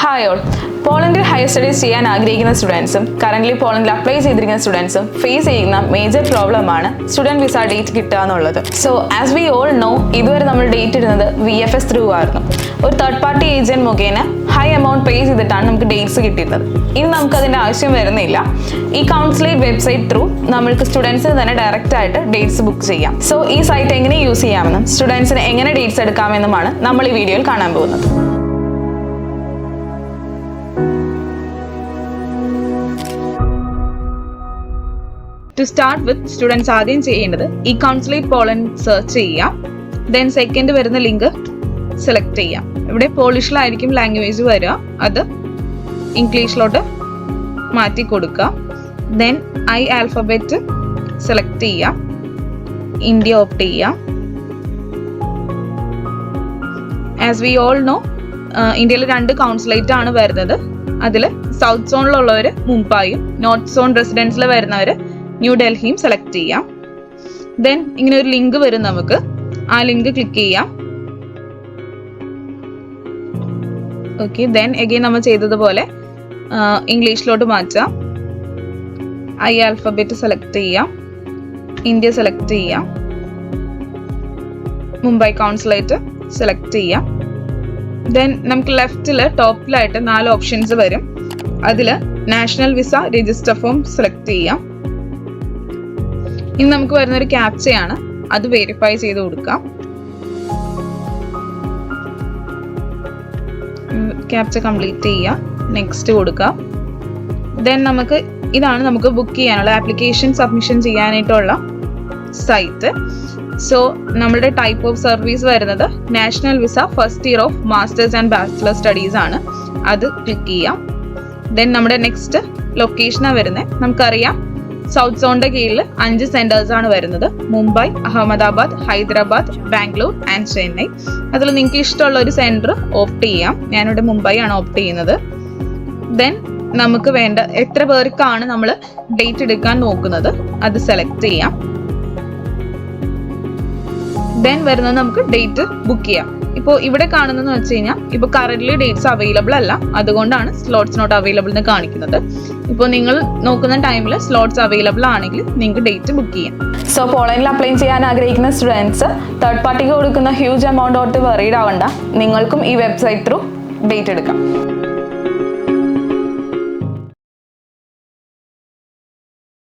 Hi all. പോളണ്ടിൽ higher studies ചെയ്യാൻ ആഗ്രഹിക്കുന്ന സ്റ്റുഡൻസും കറന്റ് പോളണ്ടിൽ അപ്ലൈ ചെയ്തിരിക്കുന്ന സ്റ്റുഡൻസും ഫേസ് ചെയ്യുന്ന മേജർ പ്രോബ്ലമാണ് സ്റ്റുഡൻറ് വിസ ഡേറ്റ് കിട്ടുക എന്നുള്ളത്. So as we all know, ഇതുവരെ നമ്മൾ ഡേറ്റ് ഇടുന്നത് VFS ത്രൂ ആയിരുന്നു. ഒരു തേർഡ് പാർട്ടി ഏജന്റ് മുഖേന ഹൈ എമൗണ്ട് പേ ചെയ്തിട്ടാണ് നമുക്ക് ഡേറ്റ്സ് കിട്ടിയിരുന്നത്. ഇനി നമുക്ക് അതിൻ്റെ ആവശ്യം വരുന്നില്ല. ഈ കൗൺസിലേറ്റ് വെബ്സൈറ്റ് ത്രൂ നമ്മൾക്ക് സ്റ്റുഡൻസിന് തന്നെ ഡയറക്റ്റ് ആയിട്ട് ഡേറ്റ്സ് ബുക്ക് ചെയ്യാം. സോ ഈ സൈറ്റ് എങ്ങനെ യൂസ് ചെയ്യാമെന്നും സ്റ്റുഡൻസിന് എങ്ങനെ ഡേറ്റ്സ് എടുക്കാമെന്നുമാണ് നമ്മൾ ഈ വീഡിയോയിൽ കാണാൻ പോകുന്നത്. To start with, സ്റ്റുഡൻസ് ആദ്യം ചെയ്യേണ്ടത് ഈ കൗൺസിലേറ്റ് പോളണ്ട് സെർച്ച് ചെയ്യാം. ദെൻ സെക്കൻഡ് വരുന്ന ലിങ്ക് സെലക്ട് ചെയ്യാം. ഇവിടെ പോളിഷിലായിരിക്കും ലാംഗ്വേജ് വരിക, അത് ഇംഗ്ലീഷിലോട്ട് മാറ്റി കൊടുക്കുക. ദെൻ ആൽഫബറ്റ് സെലക്ട് ചെയ്യാം, ഇന്ത്യ ഓപ്റ്റ് ചെയ്യാം. ആസ് വി ഓൾ നോ, ഇന്ത്യയിൽ 2 കൗൺസിലേറ്റ് ആണ് വരുന്നത്. അതിൽ സൗത്ത് സോണിലുള്ളവർ മുംബൈയും നോർത്ത് സോൺ റെസിഡൻസിൽ വരുന്നവർ ന്യൂഡൽഹിയും സെലക്ട് ചെയ്യാം. ദെൻ ഇങ്ങനെ ഒരു ലിങ്ക് വരും, നമുക്ക് ആ ലിങ്ക് ക്ലിക്ക് ചെയ്യാം. ഓക്കെ, ദെൻ എഗെയിൻ നമ്മൾ ചെയ്തതുപോലെ ഇംഗ്ലീഷിലോട്ട് മാറ്റാം. ആൽഫബറ്റ് സെലക്ട് ചെയ്യാം, ഇന്ത്യ സെലക്ട് ചെയ്യാം, മുംബൈ കൗൺസിലേറ്റ് സെലക്ട് ചെയ്യാം. ദെൻ നമുക്ക് ലെഫ്റ്റിൽ ടോപ്പിലായിട്ട് 4 ഓപ്ഷൻസ് വരും. അതിൽ national visa register form select ചെയ്യാം. ഇനി നമുക്ക് വരുന്നൊരു ക്യാപ്ചയാണ്, അത് വെരിഫൈ ചെയ്ത് കൊടുക്കാം. ക്യാപ്ച കംപ്ലീറ്റ് ചെയ്യുക, നെക്സ്റ്റ് കൊടുക്കുക. ദെൻ ഇതാണ് നമുക്ക് ബുക്ക് ചെയ്യാനുള്ള ആപ്ലിക്കേഷൻ സബ്മിഷൻ ചെയ്യാനായിട്ടുള്ള സൈറ്റ്. സോ നമ്മുടെ ടൈപ്പ് ഓഫ് സർവീസ് വരുന്നത് national visa first year of masters and bachelor studies ആണ്, അത് ക്ലിക്ക് ചെയ്യാം. ദെൻ നമ്മുടെ നെക്സ്റ്റ് ലൊക്കേഷനാണ് വരുന്നത്. നമുക്കറിയാം സൗത്ത് സോണിന്റെ കീഴിൽ 5 സെന്റേഴ്സ് ആണ് വരുന്നത്: മുംബൈ, അഹമ്മദാബാദ്, ഹൈദരാബാദ്, ബാംഗ്ലൂർ ആൻഡ് ചെന്നൈ. അതിൽ നിങ്ങൾക്ക് ഇഷ്ടമുള്ള ഒരു സെന്റർ ഓപ്റ്റ് ചെയ്യാം. ഞാനിവിടെ മുംബൈ ആണ് ഓപ്റ്റ് ചെയ്യുന്നത്. ദെൻ നമുക്ക് വേണ്ട എത്ര പേർക്കാണ് നമ്മൾ ഡേറ്റ് എടുക്കാൻ നോക്കുന്നത് അത് സെലക്ട് ചെയ്യാം. ദെൻ വരുന്നത് നമുക്ക് ഡേറ്റ് ബുക്ക് ചെയ്യാം. ഇപ്പോൾ ഇവിടെ കാണുന്നതെന്ന് വെച്ച് കഴിഞ്ഞാൽ ഇപ്പോൾ കറന്റ്ലി ഡേറ്റ്സ് അവൈലബിൾ അല്ല, അതുകൊണ്ടാണ് സ്ലോട്ട്സ് നോട്ട് അവൈലബിൾ എന്ന് കാണിക്കുന്നത്. ഇപ്പോൾ നിങ്ങൾ നോക്കുന്ന ടൈമിൽ സ്ലോട്ട്സ് അവൈലബിൾ ആണെങ്കിൽ നിങ്ങൾക്ക് ഡേറ്റ് ബുക്ക് ചെയ്യാം. സോ പോളണ്ടിൽ അപ്ലൈ ചെയ്യാൻ ആഗ്രഹിക്കുന്ന സ്റ്റുഡൻസ് തേർഡ് പാർട്ടിക്ക് കൊടുക്കുന്ന ഹ്യൂജ് എമൗണ്ട് ഓർത്ത് വെറീഡ് ആവണ്ട, നിങ്ങൾക്കും ഈ വെബ്സൈറ്റ് ത്രൂ ഡേറ്റ് എടുക്കാം.